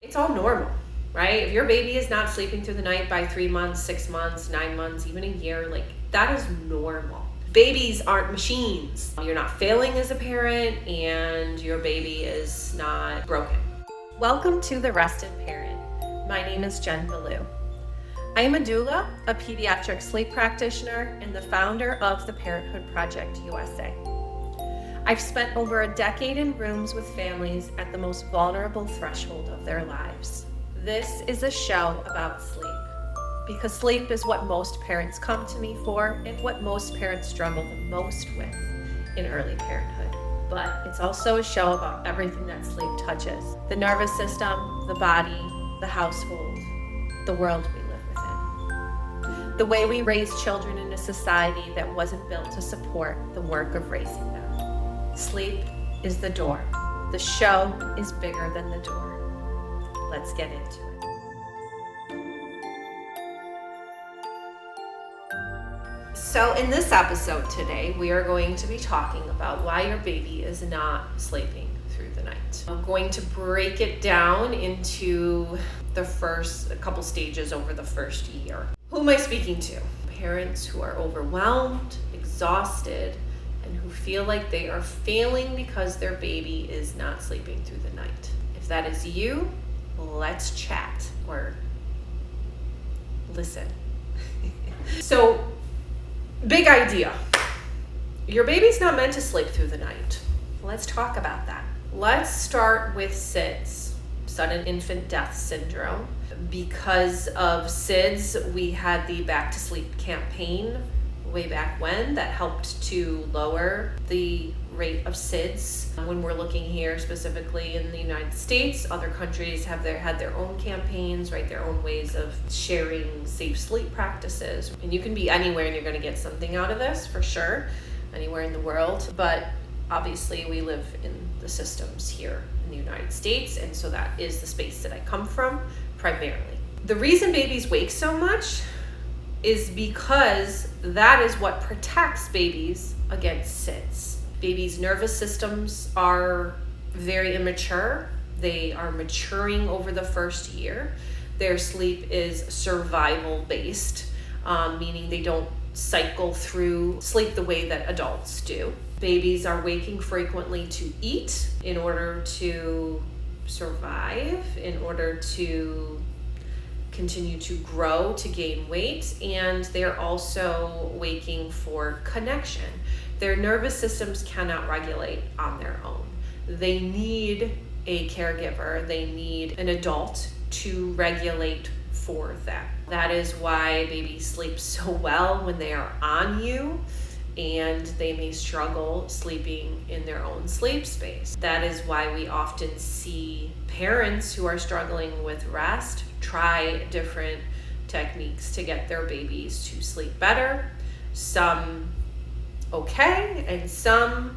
It's all normal, right? If your baby is not sleeping through the night by 3 months, 6 months, 9 months, even a year, like that is normal. Babies aren't machines. You're not failing as a parent and your baby is not broken. Welcome to The Rested Parent. My name is Jen Ballew. I am a doula, a pediatric sleep practitioner, and the founder of the Parenthood Project USA. I've spent over a decade in rooms with families at the most vulnerable threshold of their lives. This is a show about sleep, because sleep is what most parents come to me for and what most parents struggle the most with in early parenthood. But it's also a show about everything that sleep touches: the nervous system, the body, the household, the world we live within. The way we raise children in a society that wasn't built to support the work of raising them. Sleep is the door. The show is bigger than the door. Let's get into it. So in this episode today, we are going to be talking about why your baby is not sleeping through the night. I'm going to break it down into the first couple stages over the first year. Who am I speaking to? Parents who are overwhelmed, exhausted, and who feel like they are failing because their baby is not sleeping through the night. If that is you, let's chat or listen. So, big idea. Your baby's not meant to sleep through the night. Let's talk about that. Let's start with SIDS, sudden infant death syndrome. Because of SIDS, we had the Back to Sleep campaign way back when that helped to lower the rate of SIDS. When we're looking here specifically in the United States, other countries have had their own campaigns, right? Their own ways of sharing safe sleep practices. And you can be anywhere and you're going to get something out of this for sure, anywhere in the world. But obviously we live in the systems here in the United States, and so that is the space that I come from primarily. The reason babies wake so much is because that is what protects babies against SIDS. Babies' nervous systems are very immature. They are maturing over the first year. Their sleep is survival based, meaning they don't cycle through sleep the way that adults do. Babies are waking frequently to eat in order to survive, in order to continue to grow, to gain weight, and they're also waking for connection. Their nervous systems cannot regulate on their own. They need a caregiver, they need an adult to regulate for them. That is why babies sleep so well when they are on you, and they may struggle sleeping in their own sleep space. That is why we often see parents who are struggling with rest try different techniques to get their babies to sleep better. Some okay, and some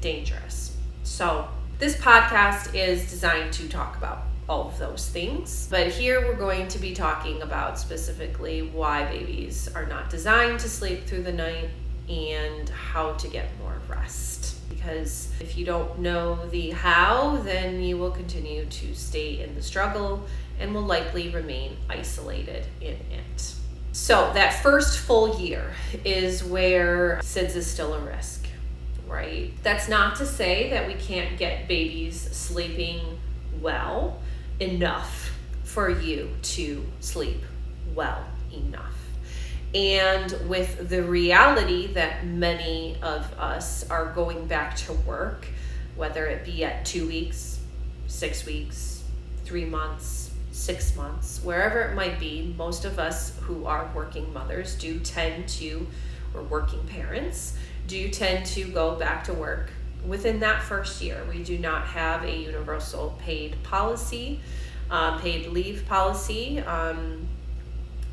dangerous. So this podcast is designed to talk about all of those things, but here we're going to be talking about specifically why babies are not designed to sleep through the night and how to get more rest. Because if you don't know the how, then you will continue to stay in the struggle and will likely remain isolated in it. So that first full year is where SIDS is still a risk, right? That's not to say that we can't get babies sleeping well enough for you to sleep well enough. And with the reality that many of us are going back to work, whether it be at 2 weeks, 6 weeks, 3 months, 6 months, wherever it might be, most of us who are working mothers or working parents, do tend to go back to work within that first year. We do not have a universal paid leave policy,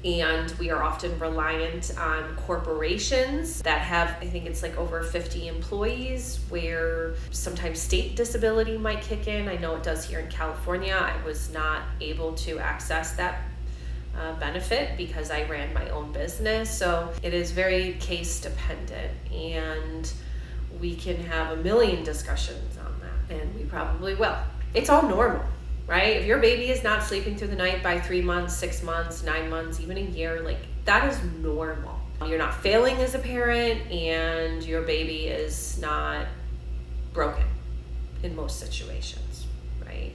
and we are often reliant on corporations that have, I think it's like over 50 employees, where sometimes state disability might kick in. I know it does here in California. I was not able to access that benefit because I ran my own business. So it is very case dependent, and we can have a million discussions on that, and we probably will. It's all normal. right? If your baby is not sleeping through the night by 3 months, 6 months, 9 months, even a year, like that is normal. You're not failing as a parent, and your baby is not broken in most situations, right?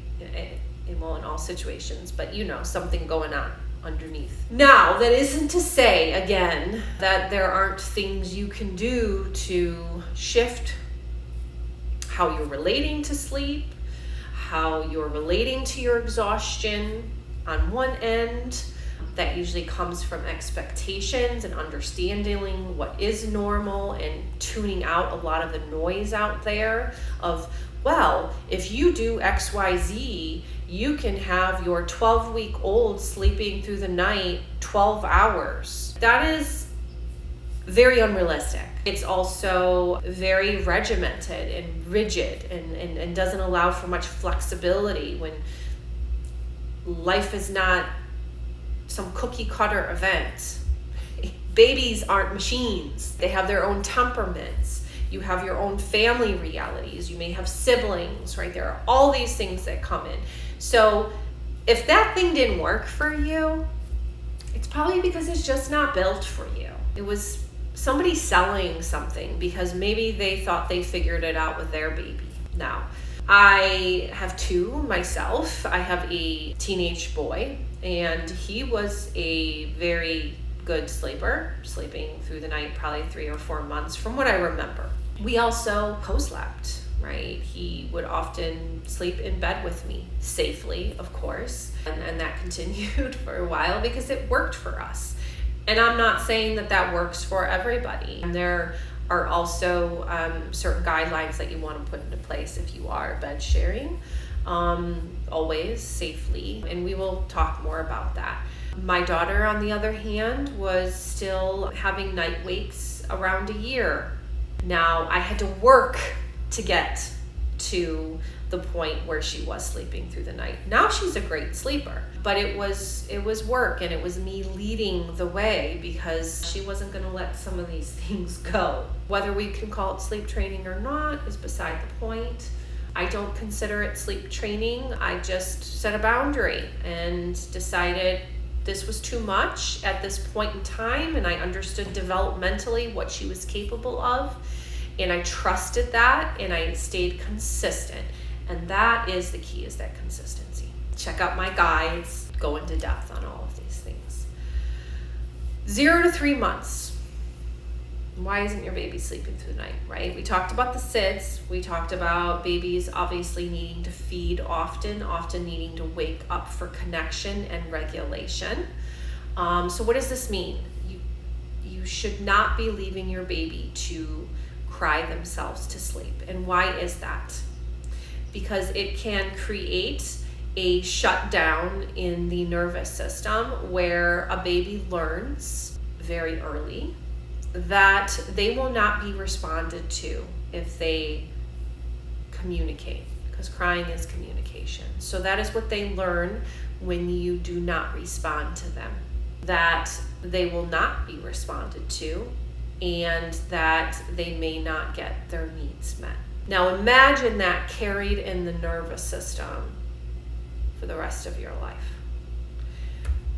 In all situations, but something going on underneath. Now, that isn't to say, again, that there aren't things you can do to shift how you're relating to sleep, how you're relating to your exhaustion on one end. That usually comes from expectations and understanding what is normal and tuning out a lot of the noise out there of, well, if you do XYZ, you can have your 12-week-old sleeping through the night 12 hours. That is very unrealistic. It's also very regimented and rigid and doesn't allow for much flexibility when life is not some cookie cutter event. Babies aren't machines. They have their own temperaments. You have your own family realities. You may have siblings, right? There are all these things that come in. So if that thing didn't work for you, it's probably because it's just not built for you. It was somebody selling something because maybe they thought they figured it out with their baby. Now, I have two myself. I have a teenage boy, and he was a very good sleeper, sleeping through the night probably 3 or 4 months from what I remember. We also co-slept, right? He would often sleep in bed with me, safely, of course, and that continued for a while because it worked for us. And I'm not saying that works for everybody. And there are also certain guidelines that you want to put into place if you are bed sharing, always safely, and we will talk more about that. My daughter, on the other hand, was still having night wakes around a year. Now, I had to work to get to the point where she was sleeping through the night. Now she's a great sleeper, but it was work, and it was me leading the way because she wasn't going to let some of these things go. Whether we can call it sleep training or not is beside the point. I don't consider it sleep training. I just set a boundary and decided this was too much at this point in time, and I understood developmentally what she was capable of, and I trusted that, and I stayed consistent. And that is the key, is that consistency. Check out my guides, go into depth on all of these things. 0 to 3 months. Why isn't your baby sleeping through the night, right? We talked about the SIDS. We talked about babies obviously needing to feed often needing to wake up for connection and regulation. So what does this mean? You should not be leaving your baby to cry themselves to sleep. And why is that? Because it can create a shutdown in the nervous system where a baby learns very early that they will not be responded to if they communicate, because crying is communication. So that is what they learn when you do not respond to them, that they will not be responded to and that they may not get their needs met. Now imagine that carried in the nervous system for the rest of your life.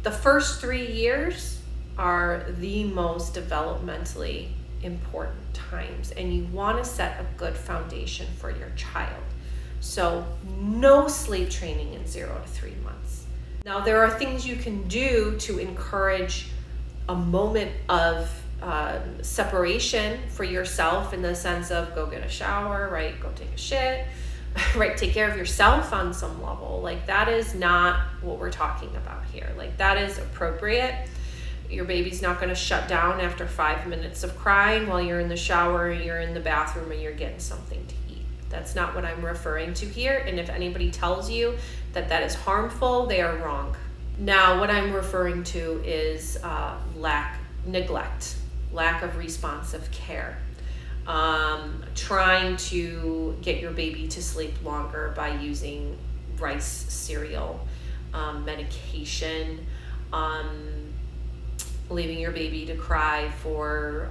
The first 3 years are the most developmentally important times, and you want to set a good foundation for your child. So no sleep training in 0 to 3 months. Now there are things you can do to encourage a moment of separation for yourself, in the sense of go get a shower, right? Go take a shit, right? Take care of yourself on some level. Like, that is not what we're talking about here. Like, that is appropriate. Your baby's not going to shut down after 5 minutes of crying while you're in the shower, or you're in the bathroom, or you're getting something to eat. That's not what I'm referring to here. And if anybody tells you that that is harmful, they are wrong. Now, what I'm referring to is neglect, lack of responsive care. Trying to get your baby to sleep longer by using rice cereal, medication, leaving your baby to cry for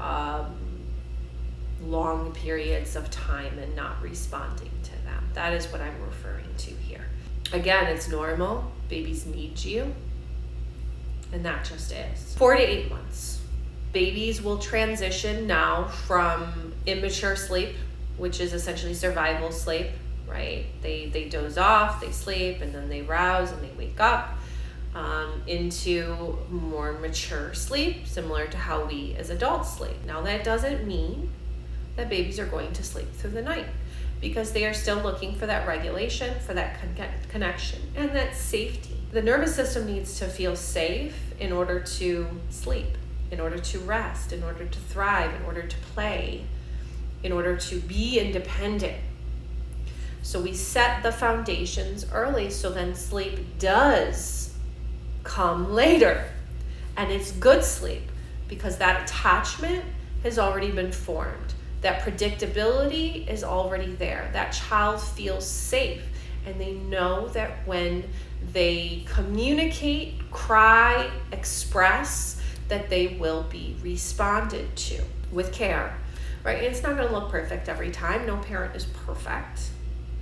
long periods of time and not responding to them. That is what I'm referring to here. Again, it's normal. Babies need you. And that just is. 4 to 8 months. Babies will transition now from immature sleep, which is essentially survival sleep, right? They doze off, they sleep, and then they rouse and they wake up, into more mature sleep, similar to how we as adults sleep. Now, that doesn't mean that babies are going to sleep through the night, because they are still looking for that regulation, for that connection, and that safety. The nervous system needs to feel safe in order to sleep, in order to rest, in order to thrive, in order to play, in order to be independent. So we set the foundations early, so then sleep does come later. And it's good sleep, because that attachment has already been formed. That predictability is already there. That child feels safe, and they know that when they communicate, cry, express, that they will be responded to with care, right? And it's not going to look perfect every time. No parent is perfect,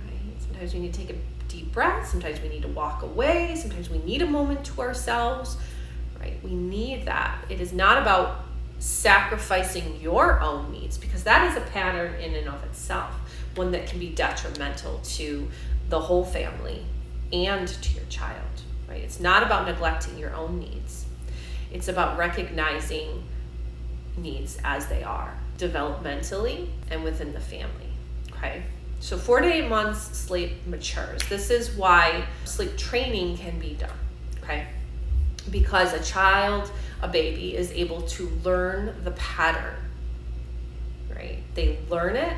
right? Sometimes we need to take a deep breath. Sometimes we need to walk away. Sometimes we need a moment to ourselves, right? We need that. It is not about sacrificing your own needs, because that is a pattern in and of itself, one that can be detrimental to the whole family and to your child, right? It's not about neglecting your own needs. It's about recognizing needs as they are, developmentally and within the family, okay? So 4 to 8 months, sleep matures. This is why sleep training can be done, okay? Because a baby is able to learn the pattern, right? They learn it,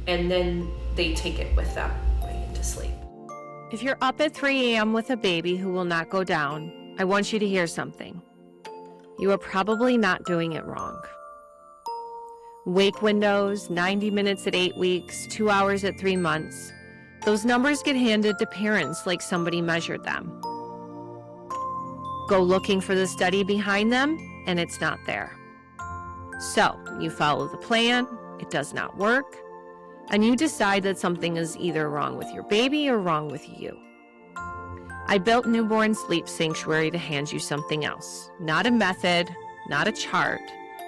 and then they take it with them right into sleep. If you're up at 3 a.m. with a baby who will not go down, I want you to hear something. You are probably not doing it wrong. Wake windows, 90 minutes at 8 weeks, 2 hours at 3 months. Those numbers get handed to parents like somebody measured them. Go looking for the study behind them, and it's not there. So you follow the plan, it does not work, and you decide that something is either wrong with your baby or wrong with you. I built Newborn Sleep Sanctuary to hand you something else. Not a method, not a chart,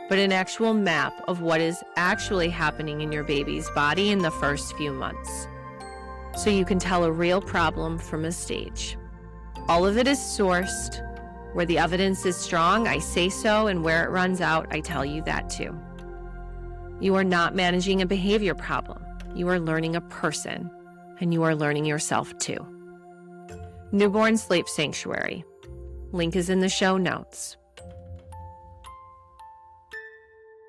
but an actual map of what is actually happening in your baby's body in the first few months. So you can tell a real problem from a stage. All of it is sourced. Where the evidence is strong, I say so, and where it runs out, I tell you that too. You are not managing a behavior problem. You are learning a person, and you are learning yourself too. Newborn Sleep Sanctuary. Link is in the show notes.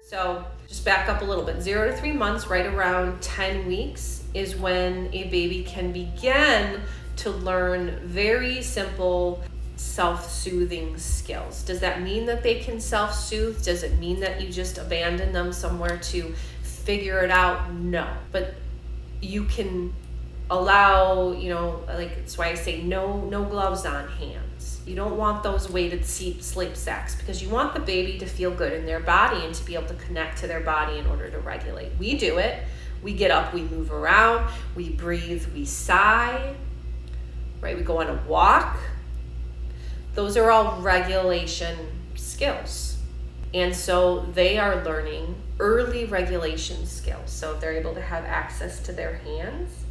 So just back up a little bit. 0 to 3 months, right around 10 weeks, is when a baby can begin to learn very simple self-soothing skills. Does that mean that they can self-soothe? Does it mean that you just abandon them somewhere to figure it out? No. But you can allow, like, that's why I say no gloves on hands. You don't want those weighted sleep sacks, because you want the baby to feel good in their body and to be able to connect to their body in order to regulate. We do it. We get up, we move around, we breathe, we sigh, right? We go on a walk. Those are all regulation skills. And so they are learning early regulation skills. So they're able to have access to their hands,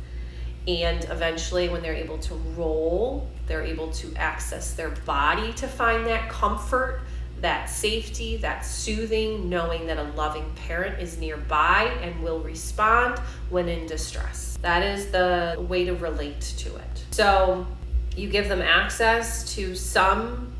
and eventually when they're able to roll, they're able to access their body to find that comfort, that safety, that soothing, knowing that a loving parent is nearby and will respond when in distress. That is the way to relate to it. So you give them access to some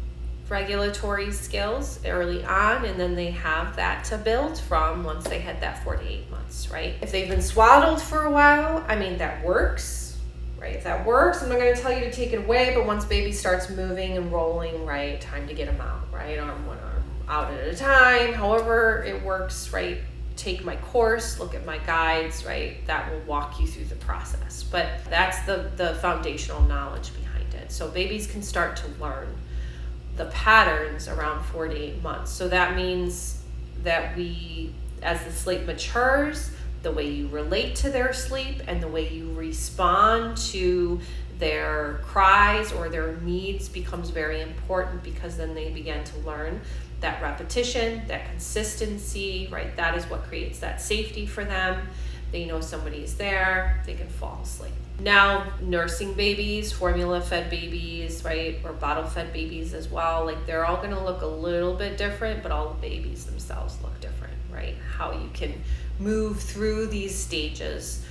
regulatory skills early on, and then they have that to build from once they hit that 4 to 8 months, right? If they've been swaddled for a while, that works, right? If that works, I'm not going to tell you to take it away, but once baby starts moving and rolling, right, time to get them out, right? One arm out at a time, however it works, right? Take my course, look at my guides, right? That will walk you through the process. But that's the foundational knowledge behind it. So babies can start to learn the patterns around 4 to 8 months. So that means that as the sleep matures, the way you relate to their sleep and the way you respond to their cries or their needs becomes very important, because then they begin to learn that repetition, that consistency, right? That is what creates that safety for them. They know somebody's there, they can fall asleep. Now, nursing babies, formula-fed babies, right, or bottle-fed babies as well, like they're all gonna look a little bit different, but all the babies themselves look different, right? How you can move through these stages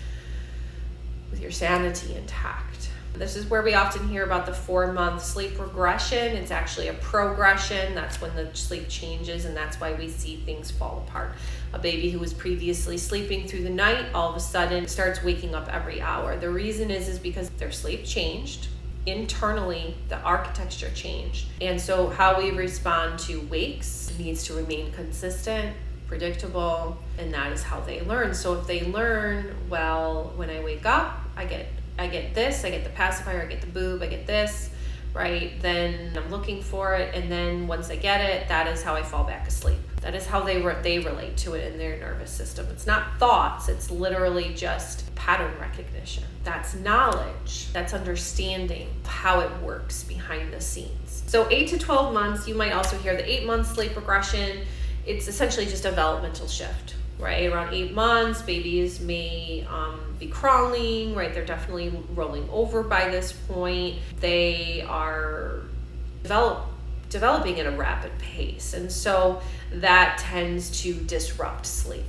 with your sanity intact. This is where we often hear about the 4-month sleep regression. It's actually a progression. That's when the sleep changes, and that's why we see things fall apart. A baby who was previously sleeping through the night all of a sudden starts waking up every hour. The reason is because their sleep changed. Internally, the architecture changed. And so how we respond to wakes needs to remain consistent, predictable, and that is how they learn. So if they learn, well, when I wake up, I get this, I get the pacifier, I get the boob, I get this, right? Then I'm looking for it, and then once I get it, that is how I fall back asleep. That is how they relate to it in their nervous system. It's not thoughts, it's literally just pattern recognition. That's knowledge, that's understanding how it works behind the scenes. So 8 to 12 months, you might also hear the 8-month sleep regression. It's essentially just a developmental shift, right? Around 8 months, babies may be crawling, right? They're definitely rolling over by this point. They are developing at a rapid pace. And so that tends to disrupt sleep.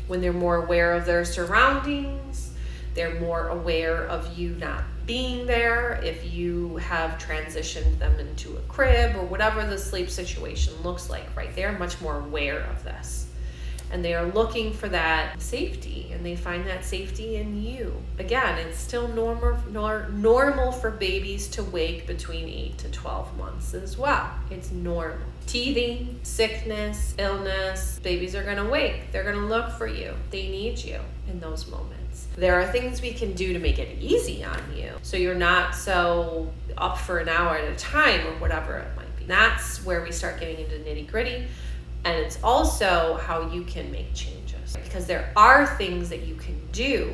When they're more aware of their surroundings, they're more aware of you not being there. If you have transitioned them into a crib or whatever the sleep situation looks like, right? They're much more aware of this. And they are looking for that safety, and they find that safety in you. Again, it's still normal for babies to wake between 8 to 12 months as well. It's normal. Teething, sickness, illness, babies are gonna wake. They're gonna look for you. They need you in those moments. There are things we can do to make it easy on you, so you're not so up for an hour at a time or whatever it might be. That's where we start getting into nitty-gritty. And it's also how you can make changes, because there are things that you can do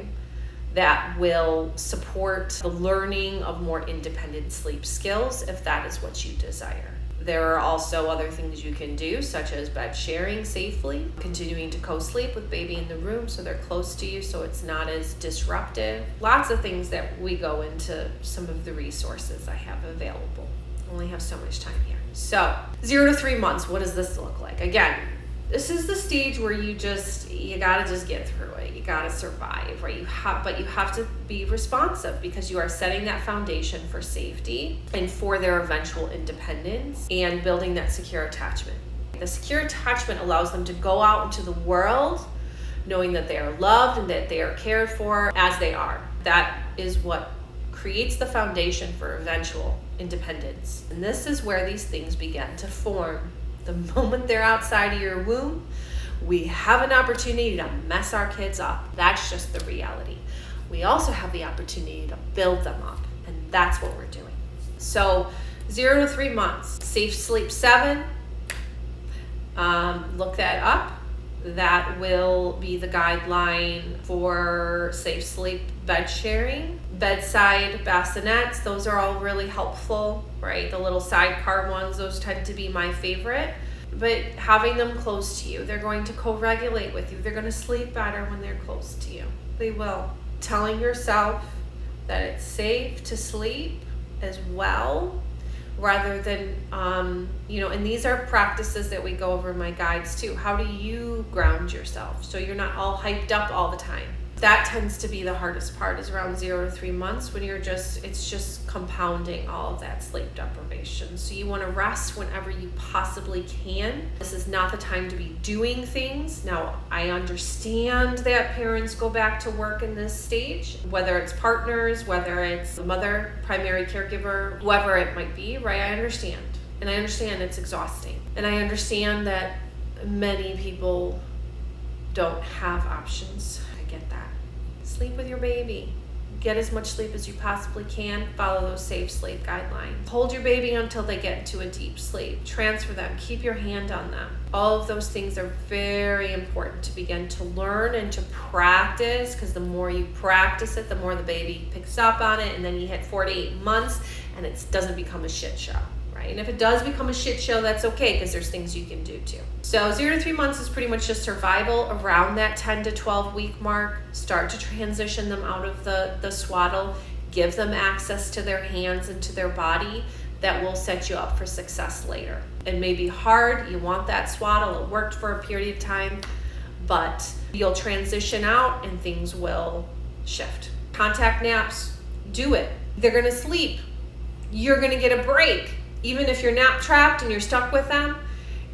that will support the learning of more independent sleep skills if that is what you desire. There are also other things you can do, such as bed sharing safely, continuing to co-sleep with baby in the room so they're close to you so it's not as disruptive. Lots of things that we go into some of the resources I have available. I only have so much time here. So 0 to 3 months, what does this look like? Again, this is the stage where you gotta just get through it. You gotta survive, right? But you have to be responsive, because you are setting that foundation for safety and for their eventual independence and building that secure attachment. The secure attachment allows them to go out into the world knowing that they are loved and that they are cared for as they are. That is what creates the foundation for eventual independence. And this is where these things begin to form. The moment they're outside of your womb, we have an opportunity to mess our kids up. That's just the reality. We also have the opportunity to build them up, and that's what we're doing. So 0 to 3 months, safe sleep 7, look that up. That will be the guideline for safe sleep bed sharing. Bedside bassinets, those are all really helpful, right? The little sidecar ones, those tend to be my favorite. But having them close to you, they're going to co-regulate with you. They're going to sleep better when they're close to you. They will. Telling yourself that it's safe to sleep as well, rather than, and these are practices that we go over in my guides too. How do you ground yourself so you're not all hyped up all the time? That tends to be the hardest part, is around 0 to 3 months, when it's just compounding all of that sleep deprivation. So you want to rest whenever you possibly can. This is not the time to be doing things. Now, I understand that parents go back to work in this stage, whether it's partners, whether it's the mother, primary caregiver, whoever it might be, right? I understand. And I understand it's exhausting. And I understand that many people don't have options. I get that. Sleep with your baby. Get as much sleep as you possibly can. Follow those safe sleep guidelines. Hold your baby until they get into a deep sleep. Transfer them. Keep your hand on them. All of those things are very important to begin to learn and to practice, because the more you practice it, the more the baby picks up on it, and then you hit 4 to 8 months and it doesn't become a shit show. Right? And if it does become a shit show, that's okay, because there's things you can do too. So 0 to 3 months is pretty much just survival. Around that 10 to 12 week mark, start to transition them out of the swaddle. Give them access to their hands and to their body. That will set you up for success later. It may be hard. You want that swaddle. It worked for a period of time, but you'll transition out and things will shift. Contact naps. Do it. They're going to sleep. You're going to get a break. Even if you're nap trapped and you're stuck with them,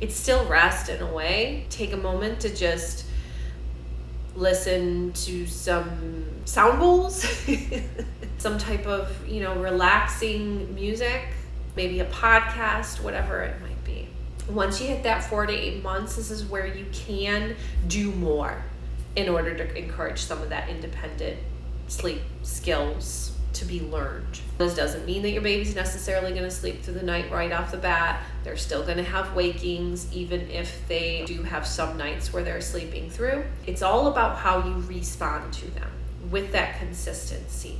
it's still rest in a way. Take a moment to just listen to some sound bowls, some type of, relaxing music, maybe a podcast, whatever it might be. Once you hit that 4 to 8 months, this is where you can do more in order to encourage some of that independent sleep skills to be learned. This doesn't mean that your baby's necessarily going to sleep through the night right off the bat. They're still going to have wakings, even if they do have some nights where they're sleeping through. It's all about how you respond to them with that consistency.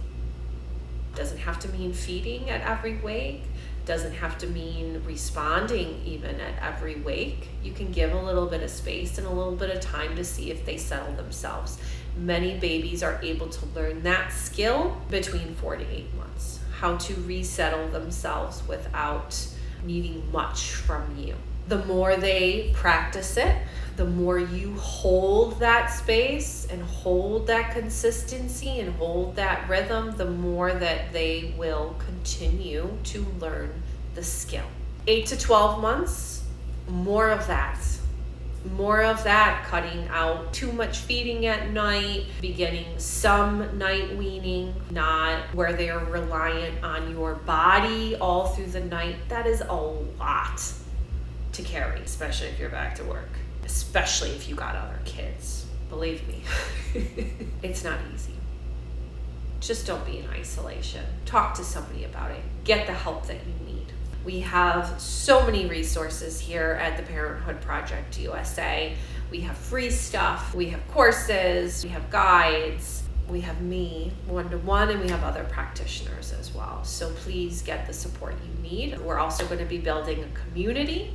Doesn't have to mean feeding at every wake. Doesn't have to mean responding even at every wake. You can give a little bit of space and a little bit of time to see if they settle themselves. Many babies are able to learn that skill between 4 to 8 months, how to resettle themselves without needing much from you. The more they practice it, the more you hold that space and hold that consistency and hold that rhythm, the more that they will continue to learn the skill. 8 to 12 months, more of that. More of that, cutting out too much feeding at night, beginning some night weaning, not where they are reliant on your body all through the night. That is a lot to carry, especially if you're back to work, especially if you got other kids. Believe me, it's not easy. Just don't be in isolation. Talk to somebody about it. Get the help that you need. We have so many resources here at the Parenthood Project USA. We have free stuff, we have courses, we have guides, we have me one-to-one, and we have other practitioners as well. So please get the support you need. We're also going to be building a community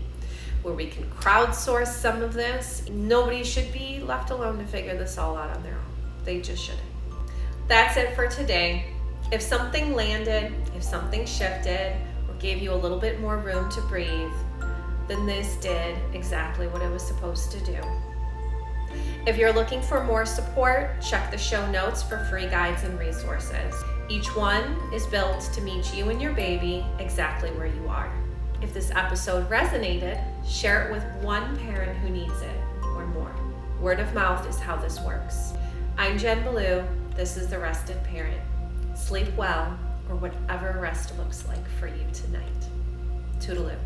where we can crowdsource some of this. Nobody should be left alone to figure this all out on their own. They just shouldn't. That's it for today. If something landed, if something shifted, gave you a little bit more room to breathe, then this did exactly what it was supposed to do. If you're looking for more support, check the show notes for free guides and resources. Each one is built to meet you and your baby exactly where you are. If this episode resonated, share it with one parent who needs it or more. Word of mouth is how this works. I'm Jen Ballew. This is The Rested Parent. Sleep well, or whatever rest looks like for you tonight. Toodaloo.